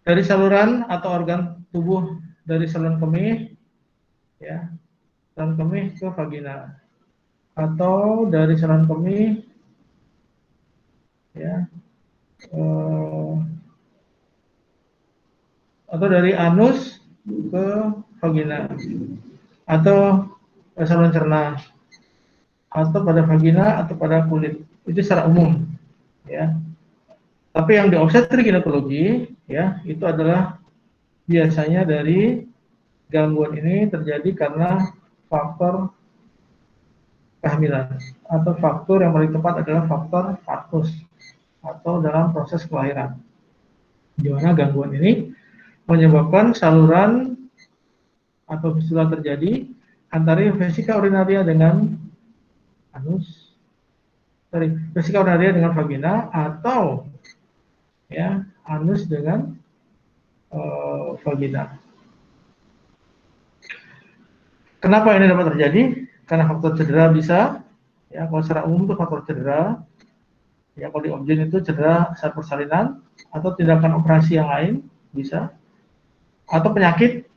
dari saluran atau organ tubuh dari saluran kemih, ya, saluran kemih ke vagina, atau dari saluran kemih, ya, atau dari anus ke vagina, atau saluran cerna, atau pada vagina atau pada kulit. Itu secara umum, ya. Tapi yang di obstetrik ginekologi, ya, itu adalah biasanya dari gangguan ini terjadi karena faktor kehamilan, atau faktor yang paling tepat adalah faktor partus atau dalam proses kelahiran, di mana gangguan ini menyebabkan saluran atau fistula terjadi antara vesika urinaria dengan anus, vesika urinaria dengan vagina, atau, ya, anus dengan vagina. Kenapa ini dapat terjadi? Karena faktor cedera bisa, ya, kalau secara umum itu faktor cedera, ya, kalau di objin itu cedera saat persalinan, atau tindakan operasi yang lain bisa, atau penyakit,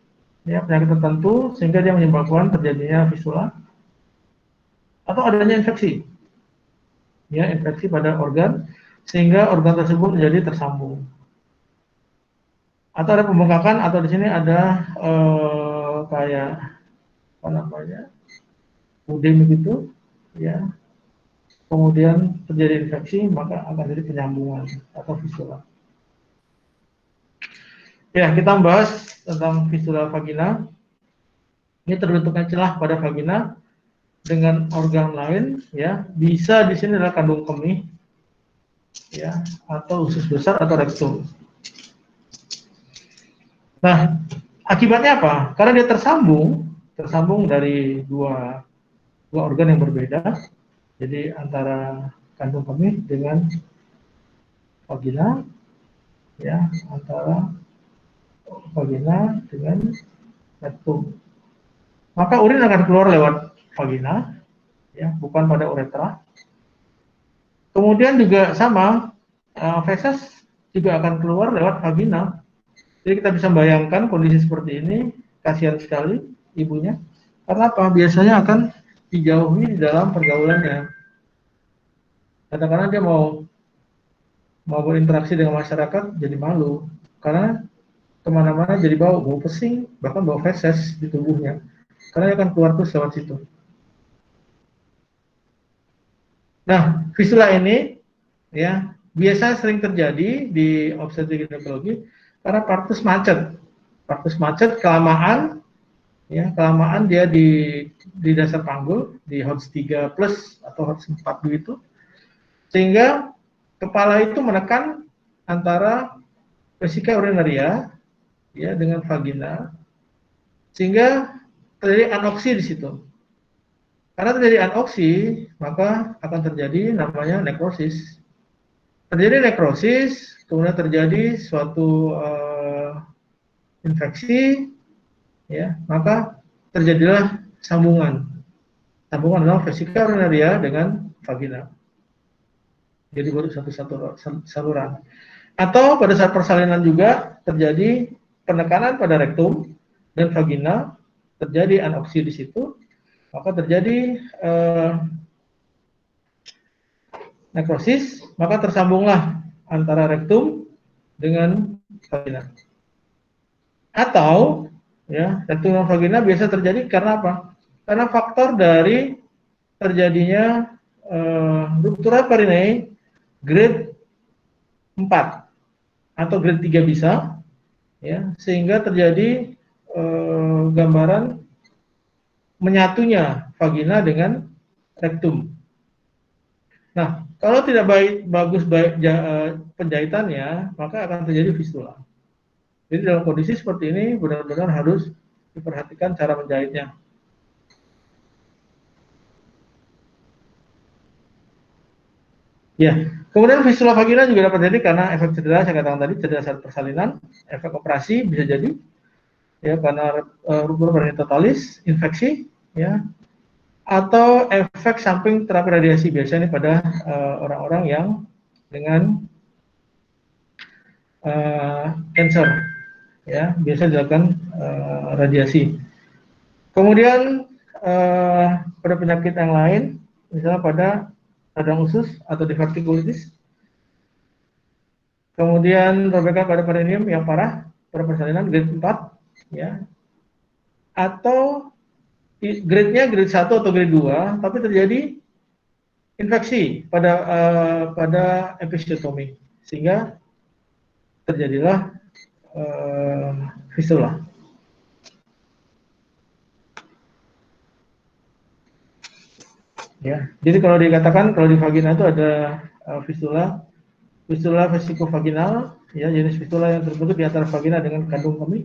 ya, penyakit tertentu sehingga dia menyebabkan terjadinya fistula, atau adanya infeksi, ya, infeksi pada organ sehingga organ tersebut menjadi tersambung, atau ada pembengkakan, atau di sini ada kayak apa namanya, puding begitu, ya, kemudian terjadi infeksi, maka akan jadi penyambungan atau fistula. Ya, kita membahas tentang fistula vagina. Ini terbentuknya celah pada vagina dengan organ lain, ya, bisa di sini adalah kandung kemih, ya, atau usus besar atau rektum. Nah, akibatnya apa? Karena dia tersambung dari dua organ yang berbeda. Jadi antara kandung kemih dengan vagina, ya, antara vagina dengan rektum. Maka urin akan keluar lewat vagina, ya, bukan pada uretra. Kemudian juga sama, feses juga akan keluar lewat vagina. Jadi kita bisa bayangkan kondisi seperti ini, kasihan sekali ibunya. Karena apa? Biasanya akan dijauhi di dalam pergaulannya. Kadang-kadang dia mau berinteraksi dengan masyarakat jadi malu, karena kemana-mana jadi bau pesing, bahkan bau feses di tubuhnya, karena dia akan keluar terus lewat situ. Nah, fistula ini, ya, biasa sering terjadi di obstetrik ginekologi karena partus macet kelamaan, ya, kelamaan dia di dasar panggul, di HODS 3 plus atau HODS 4 begitu, sehingga kepala itu menekan antara vesika urinaria, ya, dengan vagina, sehingga terjadi anoksi di situ. Karena terjadi anoksi, maka akan terjadi namanya nekrosis. Terjadi nekrosis, kemudian terjadi suatu infeksi, ya, maka terjadilah sambungan. Sambungan adalah vesika urinaria dengan vagina. Jadi baru satu saluran. Atau pada saat persalinan juga terjadi penekanan pada rektum dan vagina, terjadi anoksi di situ, maka terjadi nekrosis, maka tersambunglah antara rektum dengan vagina. Atau, ya, rektum dan vagina biasa terjadi karena apa? Karena faktor dari terjadinya ruptura perineum grade 4 atau grade 3 bisa, ya, sehingga terjadi gambaran menyatunya vagina dengan rektum. Nah, kalau tidak bagus penjahitannya, maka akan terjadi fistula. Jadi dalam kondisi seperti ini benar-benar harus diperhatikan cara menjahitnya. Ya, kemudian fistula vagina juga dapat terjadi karena efek cedera, saya katakan tadi, cedera saat persalinan, efek operasi bisa jadi, ya, karena ruptura perineum totalis, infeksi, ya, atau efek samping terapi radiasi, biasanya pada orang-orang yang dengan cancer, ya, biasa dilakukan radiasi. Kemudian pada penyakit yang lain, misalnya pada radang usus atau divertikulitis, kemudian robekan pada perineum yang parah pada persalinan grade 4, ya, atau grade-nya grade 1 atau grade 2, tapi terjadi infeksi pada episiotomi, sehingga terjadilah fistula. Ya, jadi kalau dikatakan kalau di vagina itu ada fistula vesikovaginal, ya, jenis fistula yang terbentuk di antara vagina dengan kandung kemih.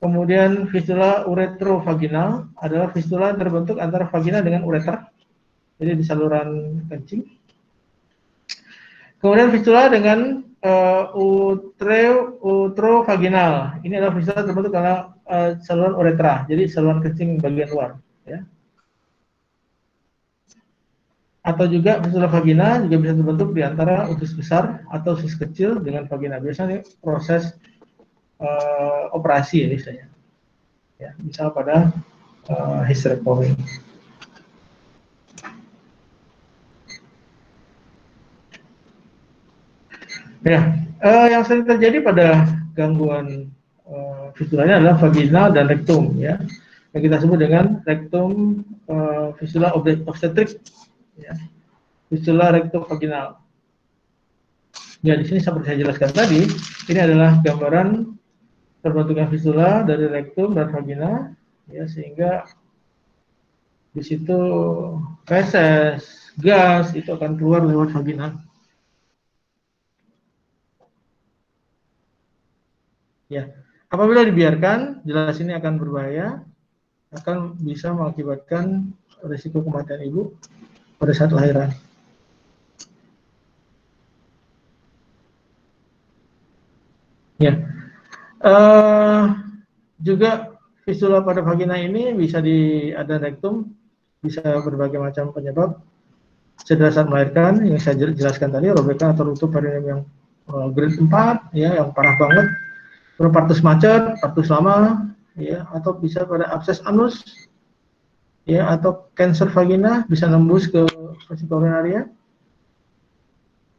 Kemudian fistula uretrovaginal adalah fistula yang terbentuk antara vagina dengan ureter, jadi di saluran kencing. Kemudian fistula dengan utrovaginal, ini adalah fistula terbentuk karena saluran uretra, jadi saluran kencing bagian luar, ya. Atau juga fistula vagina juga bisa terbentuk di antara usus besar atau usus kecil dengan vagina. Biasanya proses operasi ini saya, ya, misal pada hysterectomy. Ya, yang sering terjadi pada gangguan fistulanya adalah vagina dan rektum, ya, yang kita sebut dengan rektum fistula obstetrik, ya, fistula rektovaginal. Ya, di sini seperti saya jelaskan tadi, ini adalah gambaran terbentuknya fistula dari rektum dan vagina, ya, sehingga di situ feses, gas itu akan keluar lewat vagina. Ya, apabila dibiarkan, jelas ini akan berbahaya, akan bisa mengakibatkan risiko kematian ibu pada saat lahiran. Ya, juga fistula pada vagina ini bisa ada rektum, bisa berbagai macam penyebab. Cedera saat melahirkan yang saya jelaskan tadi, robekan atau ruptur perineum yang grade 4, ya, yang parah banget, partus macet, partus lama, ya, atau bisa pada abses anus, ya, atau cancer vagina bisa nembus ke vesicourenaria.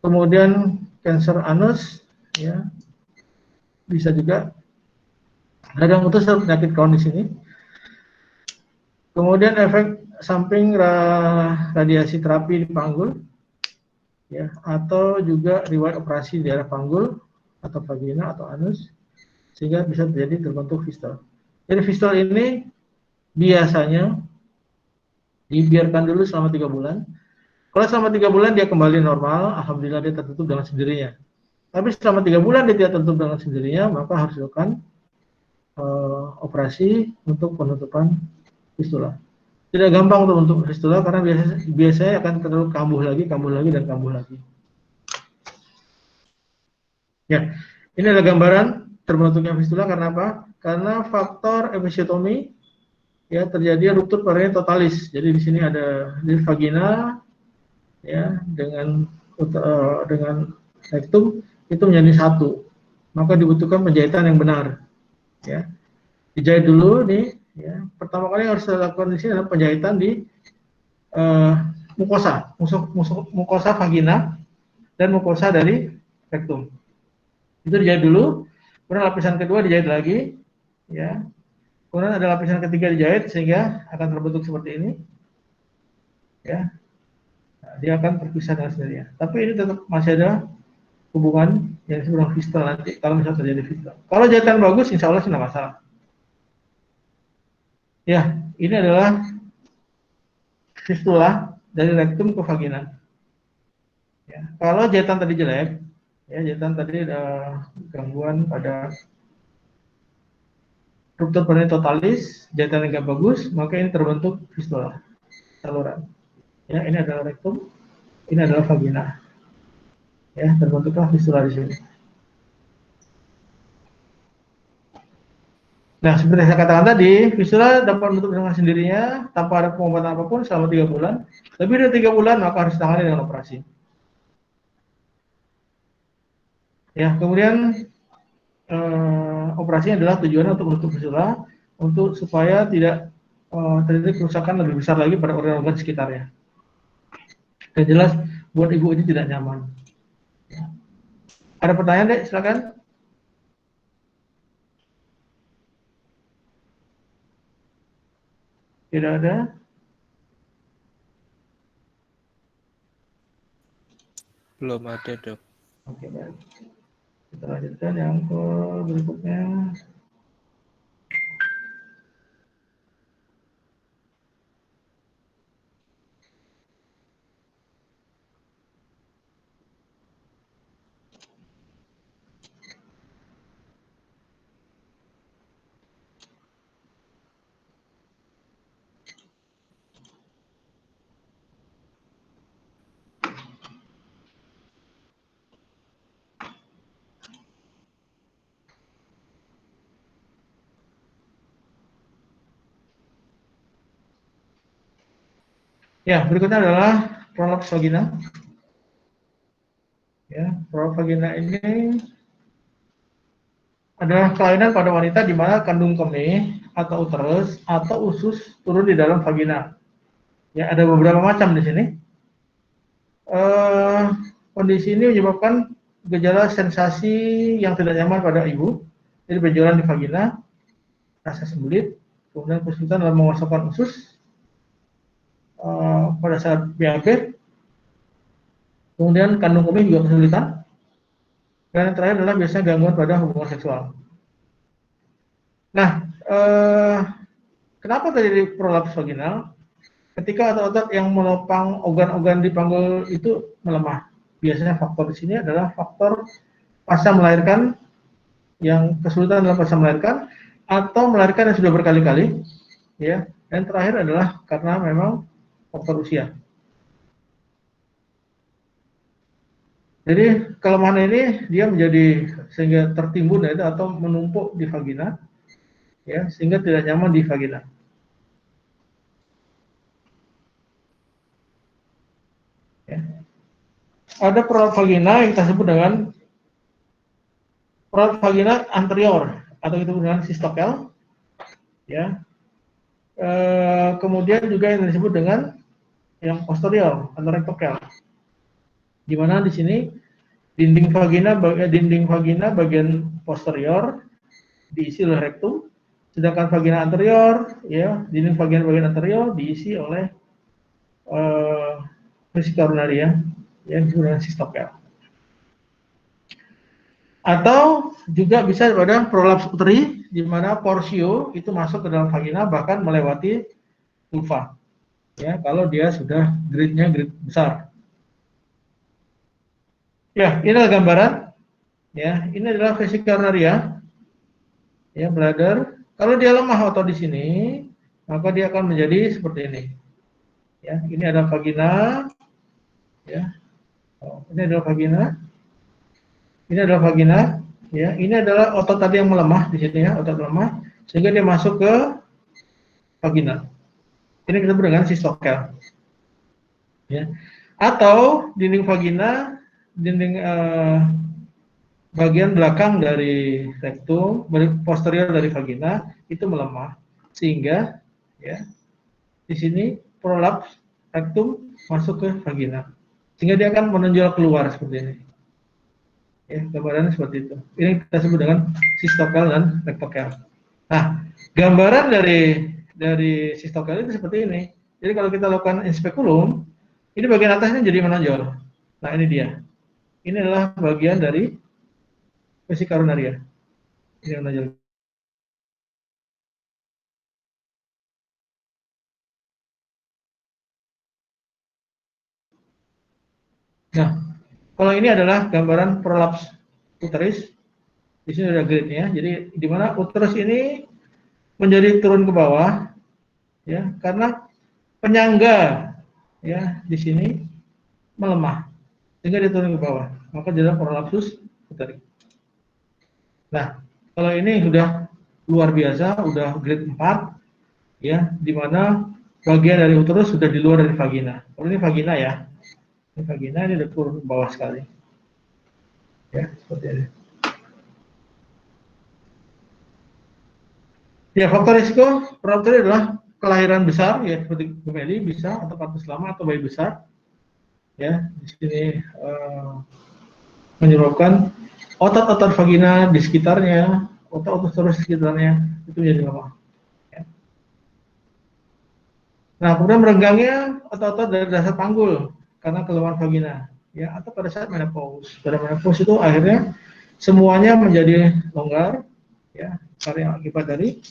Kemudian cancer anus, ya, bisa juga radang utus atau penyakit kronis ini. Kemudian efek samping radiasi terapi di panggul, ya, atau juga riwayat operasi di daerah panggul atau vagina atau anus, sehingga bisa terjadi terbentuk fistul. Jadi fistul ini biasanya dibiarkan dulu selama 3 bulan. Kalau selama 3 bulan dia kembali normal, alhamdulillah dia tertutup dengan sendirinya. Tapi selama 3 bulan dia tidak tertutup dengan sendirinya, maka harus dilakukan operasi untuk penutupan fistula. Tidak gampang untuk fistula karena biasanya akan terus kambuh lagi, dan kambuh lagi. Ya, ini adalah gambaran terbentuknya fistula karena apa? Karena faktor episiotomi, ya, terjadi ruptur perineum totalis. Jadi di sini ada di vagina, ya, dengan rektum itu menjadi satu. Maka dibutuhkan penjahitan yang benar, ya. Dijahit dulu nih, ya. Pertama kali yang harus dilakukan di sini adalah penjahitan di mukosa vagina dan mukosa dari rektum. Itu dijahit dulu, kemudian lapisan kedua dijahit lagi, ya. Kemudian ada lapisan ketiga dijahit sehingga akan terbentuk seperti ini, ya. Nah, dia akan terpisah dengan sendirinya. Tapi ini tetap masih ada hubungan yang disebut dengan fistel nanti kalau misalnya terjadi fistel. Kalau jahitan bagus, insya Allah tidak masalah. Ya, ini adalah fistula dari rektum ke vagina. Ya, kalau jahitan tadi jelek, ya, jahitan tadi ada gangguan pada ruptur perineum totalis, jahitan yang bagus, maka ini terbentuk fistula saluran. Ya, ini adalah rektum, ini adalah vagina. Ya, terbentuklah fistula di sini. Nah, seperti saya katakan tadi, fistula dapat menutup dengan sendirinya tanpa ada pengobatan apapun selama 3 bulan. Lebih dari 3 bulan maka harus ditangani dengan operasi. Ya, kemudian operasinya adalah tujuannya untuk menutup fisura, untuk supaya tidak terjadi kerusakan lebih besar lagi pada organ-organ sekitarnya. Dan jelas buat ibu ini tidak nyaman. Ada pertanyaan, Dek? Silakan. Tidak ada. Belum ada, Dok. Oke, baik. Kita lanjutkan yang ke berikutnya. Ya, berikutnya adalah prolaps vagina. Ya, prolaps vagina ini adalah kelainan pada wanita di mana kandung kemih atau uterus atau usus turun di dalam vagina. Ya, ada beberapa macam di sini. Kondisi ini menyebabkan gejala sensasi yang tidak nyaman pada ibu, jadi benjolan di vagina, rasa sembelit, kemudian kesulitan dalam memasukkan usus pada saat BAB, kemudian kandung kemih juga kesulitan, dan yang terakhir adalah biasanya gangguan pada hubungan seksual. Nah, kenapa terjadi prolaps vaginal? Ketika otot-otot yang menopang organ-organ di panggul itu melemah. Biasanya faktor di sini adalah faktor pasca melahirkan, yang kesulitan dalam pasca melahirkan, atau melahirkan yang sudah berkali-kali, ya. Dan terakhir adalah karena memang faktor usia. Jadi kelemahan ini dia menjadi sehingga tertimbun itu atau menumpuk di vagina, ya, sehingga tidak nyaman di vagina. Ya. Ada prolaps vagina yang kita sebut dengan prolaps vagina anterior atau kita sebut dengan sistokel, ya. Kemudian juga yang disebut dengan yang posterior atau rectokel, di mana di sini dinding vagina bagian posterior diisi oleh rektum, sedangkan vagina anterior, ya, dinding vagina bagian anterior diisi oleh vesika urinaria yang disebut dengan sistokel. Atau juga bisa pada prolaps uteri, di mana porsio itu masuk ke dalam vagina bahkan melewati vulva. Ya, kalau dia sudah grade-nya grade besar. Ya, ini adalah gambaran. Ya, ini adalah vesika urinaria. Ya, bladder. Kalau dia lemah otot di sini, maka dia akan menjadi seperti ini. Ya, ini ada vagina. Ya, ini adalah vagina. Ini adalah vagina, ya. Ini adalah otot tadi yang melemah di sini, ya, otot lemah, sehingga dia masuk ke vagina. Ini kita sebut dengan sistokel, ya. Atau dinding vagina, dinding bagian belakang dari rektum, posterior dari vagina itu melemah, sehingga, ya, di sini prolaps rektum masuk ke vagina, sehingga dia akan menonjol keluar seperti ini. Ya, gambarannya seperti itu. Ini kita sebut dengan sistokel dan rectokel. Nah, gambaran dari sistokel itu seperti ini. Jadi kalau kita lakukan inspekulum, ini bagian atasnya jadi menonjol. Nah, ini dia. Ini adalah bagian dari vesika urinaria. Ini menonjol. Nah, kalau ini adalah gambaran prolaps uterus. Di sini ada grade-nya. Jadi di mana uterus ini menjadi turun ke bawah, ya, karena penyangga, ya, di sini melemah sehingga dia turun ke bawah, maka jadi prolapsus uteri. Nah, kalau ini sudah luar biasa, udah grade 4, ya, di mana bagian dari uterus sudah di luar dari vagina. Kalau ini vagina, ya, ini vagina, ini udah turun ke bawah sekali. Ya, seperti ini. Ya, faktor risiko pertama adalah kelahiran besar, ya seperti gemeli bisa, atau patus lama atau bayi besar. Ya, di sini menyebabkan otot-otot vagina di sekitarnya, otot-otot terus di sekitarnya itu menjadi lemah. Ya. Nah, kemudian merenggangnya otot-otot dari dasar panggul karena kelemahan vagina, ya, atau pada saat menopause. Pada menopause itu akhirnya semuanya menjadi longgar, ya, karena akibat dari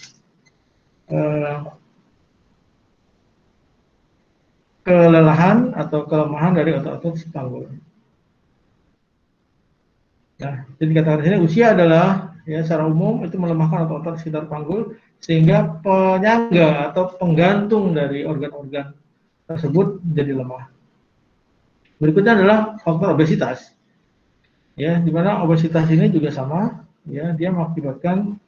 kelelahan atau kelemahan dari otot-otot si panggul. Nah, jadi dikatakan di sini usia adalah ya secara umum itu melemahkan otot-otot sekitar panggul sehingga penyangga atau penggantung dari organ-organ tersebut menjadi lemah. Berikutnya adalah faktor obesitas. Ya, di mana obesitas ini juga sama, ya, dia mengakibatkan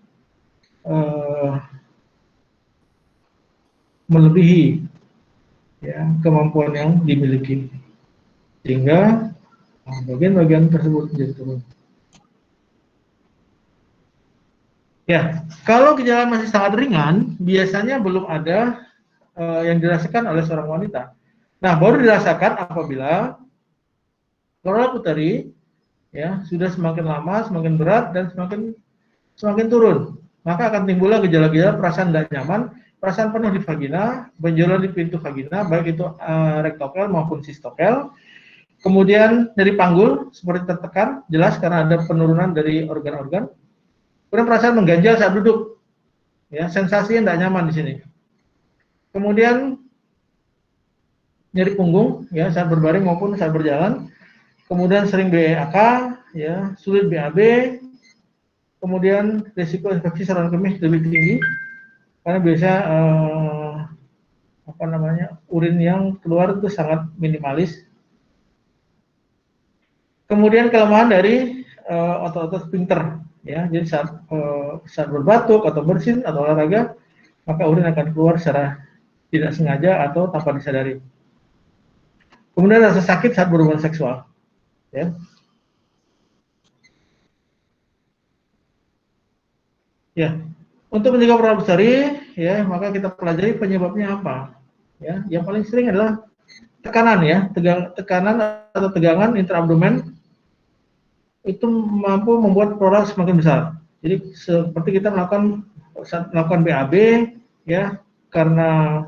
melebihi ya kemampuan yang dimiliki sehingga bagian-bagian tersebut menjadi turun. Ya, kalau gejala masih sangat ringan, biasanya belum ada yang dirasakan oleh seorang wanita. Nah, baru dirasakan apabila corolla puteri ya sudah semakin lama, semakin berat dan semakin turun. Maka akan timbullah gejala-gejala perasaan tidak nyaman, perasaan penuh di vagina, benjolan di pintu vagina, baik itu rektokel maupun sistokel. Kemudian dari panggul seperti tertekan, jelas karena ada penurunan dari organ-organ. Kemudian perasaan mengganjal saat duduk, ya sensasi yang tidak nyaman di sini. Kemudian nyeri punggung, ya saat berbaring maupun saat berjalan. Kemudian sering BAK, ya sulit BAB. Kemudian risiko infeksi saluran kemih lebih tinggi karena biasa urin yang keluar itu sangat minimalis. Kemudian kelemahan dari otot-otot sphincter, ya jadi saat berbatuk atau bersin atau olahraga maka urin akan keluar secara tidak sengaja atau tanpa disadari. Kemudian rasa sakit saat berhubungan seksual, ya. Ya, untuk mencegah corolla puteri, ya maka kita pelajari penyebabnya apa. Ya, yang paling sering adalah tekanan, ya, tekanan atau tegangan intraabdomen itu mampu membuat corolla semakin besar. Jadi seperti kita melakukan BAB, ya, karena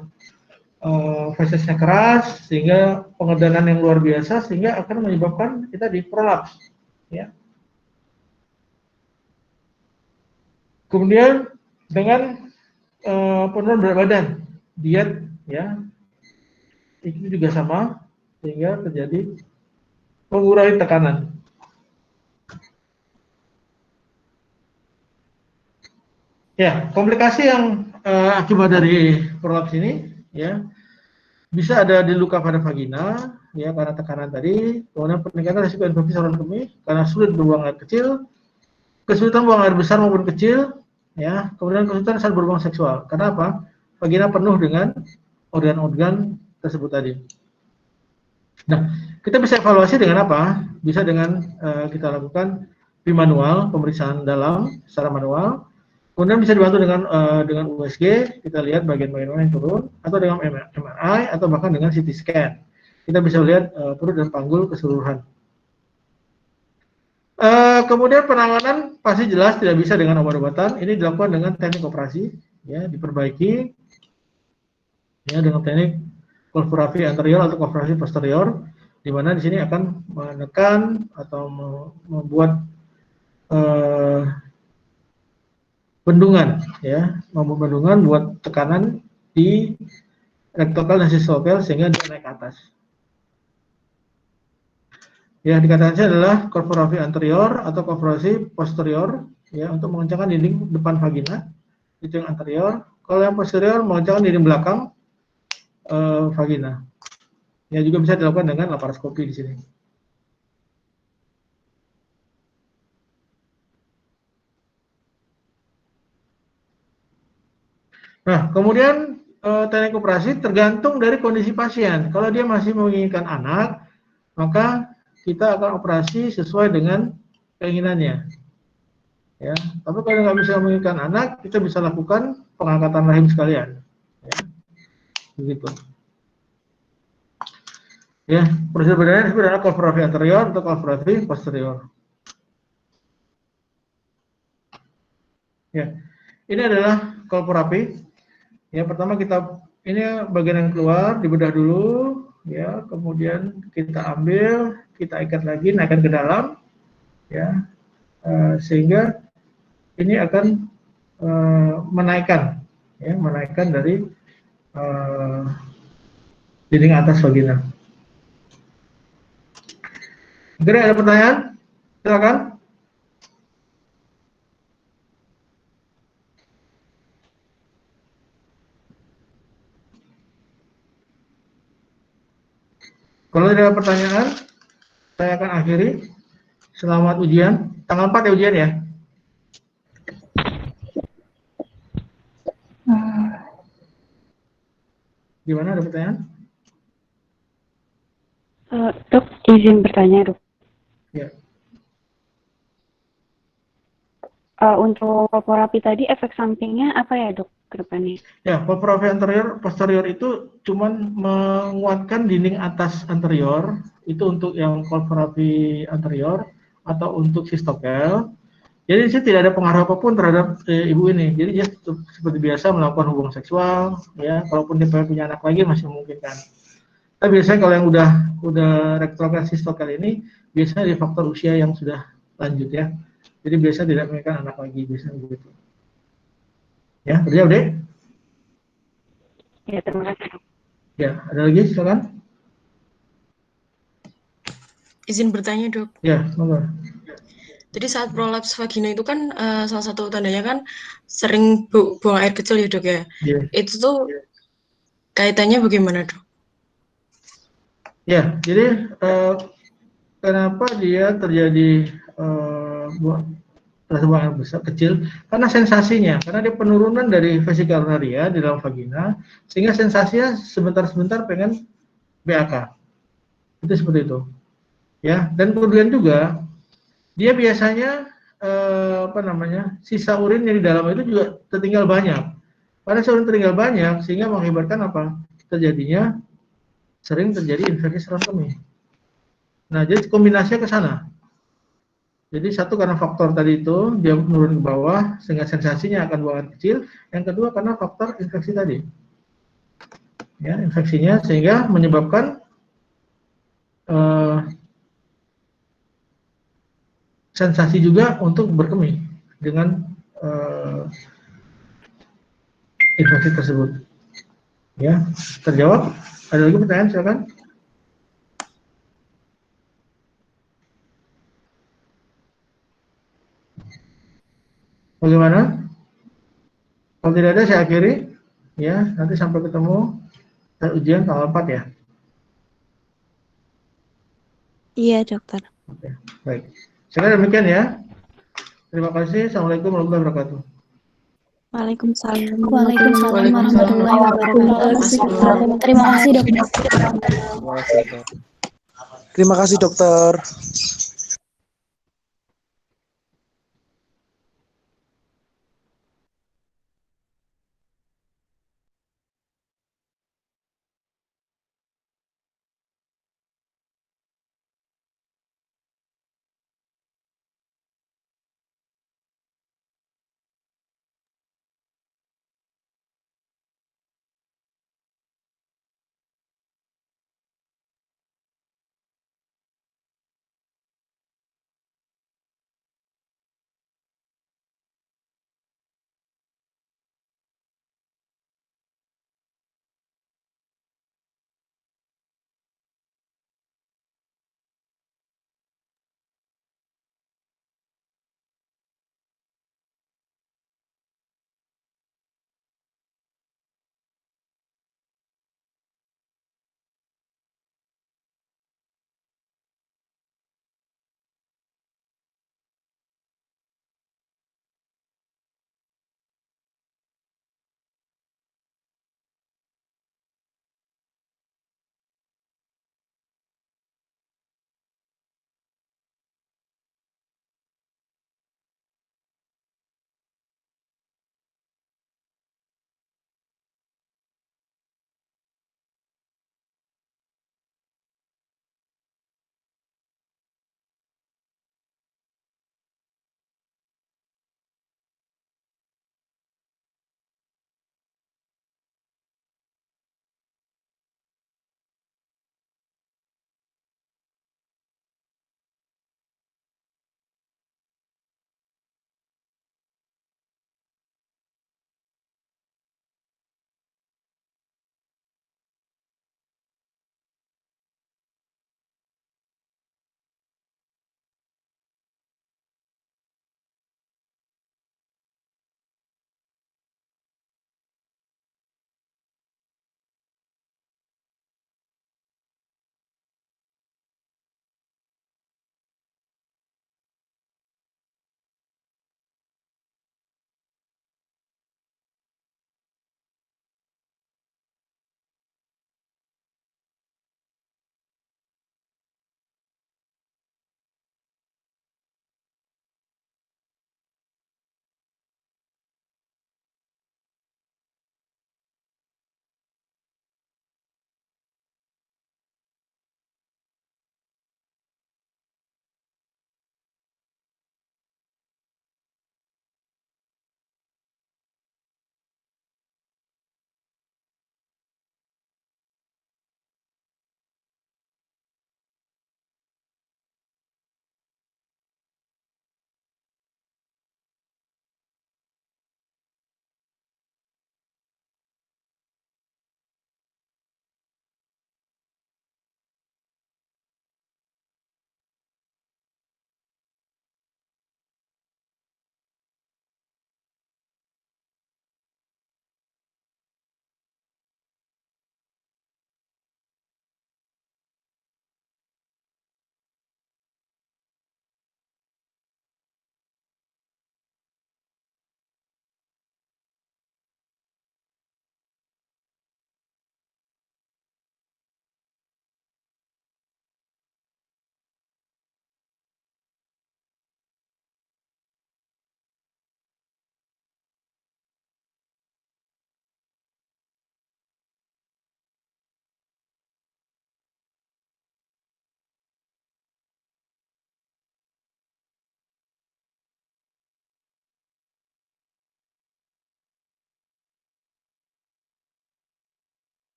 fesesnya keras sehingga pengedanan yang luar biasa sehingga akan menyebabkan kita di prolaps, ya. Kemudian dengan penurunan berat badan, diet, ya, itu juga sama sehingga terjadi mengurangi tekanan. Ya, komplikasi yang akibat dari prolaps ini, ya, bisa ada di luka pada vagina, ya karena tekanan tadi, kemudian peningkatan risiko infeksi saluran kemih karena sulit buang air kecil, kesulitan buang air besar maupun kecil, ya, kemudian kesulitan saat berhubungan seksual. Karena apa? Vagina penuh dengan organ-organ tersebut tadi. Nah, kita bisa evaluasi dengan apa? Bisa dengan kita lakukan bimanual, pemeriksaan dalam secara manual. Kemudian bisa dibantu dengan USG, kita lihat bagian-bagian mana yang turun, atau dengan MRI, atau bahkan dengan CT scan. Kita bisa lihat perut dan panggul keseluruhan. Kemudian penanganan pasti jelas tidak bisa dengan obat-obatan. Ini dilakukan dengan teknik operasi, ya, diperbaiki, ya, dengan teknik kolporafi anterior atau kolporafi posterior, di mana di sini akan menekan atau membuat bendungan, ya, membuat bendungan buat tekanan di rektokel dan sistokel sehingga dia naik ke atas. Ya, dikatakan adalah kolporafi anterior atau kolporafi posterior, ya, untuk mengencangkan dinding depan vagina, itu yang anterior. Kalau yang posterior mengencangkan dinding belakang vagina. Ya, juga bisa dilakukan dengan laparoskopi di sini. Nah, kemudian teknik operasi tergantung dari kondisi pasien. Kalau dia masih menginginkan anak, maka kita akan operasi sesuai dengan keinginannya. Ya, tapi kalau nggak bisa menginginkan anak, kita bisa lakukan pengangkatan rahim sekalian. Ya, begitu. Ya, prosedur bedanya sebenarnya kolporafi anterior atau kolporafi posterior. Ya, ini adalah kolporafi. Ya, pertama ini bagian yang keluar dibedah dulu, ya, kemudian kita ambil, kita ikat lagi, naikkan ke dalam, ya, sehingga ini akan menaikkan dari dinding atas vagina. Kira ada pertanyaan? Silakan. Kalau tidak ada pertanyaan, saya akan akhiri. Selamat ujian. Tanggal 4 ya ujian ya? Gimana, ada pertanyaan? Dok, izin bertanya, Dok. Ya. Untuk kolporafi tadi efek sampingnya apa ya, Dok, ke depannya? Ya, kolporafi anterior, posterior itu cuman menguatkan dinding atas anterior, itu untuk yang kolporafi anterior atau untuk sistokel. Jadi sih tidak ada pengaruh apapun terhadap ibu ini. Jadi dia seperti biasa melakukan hubungan seksual, ya. Kalaupun dia punya anak lagi masih memungkinkan. Tapi biasanya kalau yang udah retrograd sistokel ini biasanya di faktor usia yang sudah lanjut ya. Jadi biasa tidak menginginkan anak lagi, biasanya begitu. Ya, udah udah. Ya, terima kasih, Dok. Ya, ada lagi silakan. Izin bertanya, Dok. Ya, monggo. Jadi saat prolaps vagina itu kan salah satu tandanya kan sering buang air kecil ya, Dok ya. Ya. Itu tuh kaitannya bagaimana, Dok? Ya, jadi kenapa dia terjadi buang air besar kecil? Karena sensasinya, karena dia penurunan dari vesica urinaria di dalam vagina, sehingga sensasinya sebentar-sebentar pengen BAK. Itu seperti itu. Ya, dan kemudian juga dia biasanya sisa urin yang di dalam itu juga tertinggal banyak. Karena urin tertinggal banyak sehingga mengakibatkan apa? Sering terjadi infeksi saluran kemih. Nah, jadi kombinasinya ke sana. Jadi satu karena faktor tadi itu dia menurun ke bawah sehingga sensasinya akan buang air kecil. Yang kedua karena faktor infeksi tadi. Ya, infeksinya sehingga menyebabkan sensasi juga untuk berkemih dengan infeksi tersebut. Ya, terjawab? Ada lagi pertanyaan, silakan. Bagaimana? Kalau tidak ada saya akhiri. Ya, nanti sampai ketemu ujian tanggal 4 ya. Iya, dokter. Oke, baik. Sekarang demikian ya. Terima kasih. Assalamualaikum warahmatullahi wabarakatuh. Waalaikumsalam. Waalaikumsalam Warahmatullahi wabarakatuh. Terima kasih, dokter. Terima kasih, Dok. Terima kasih dokter.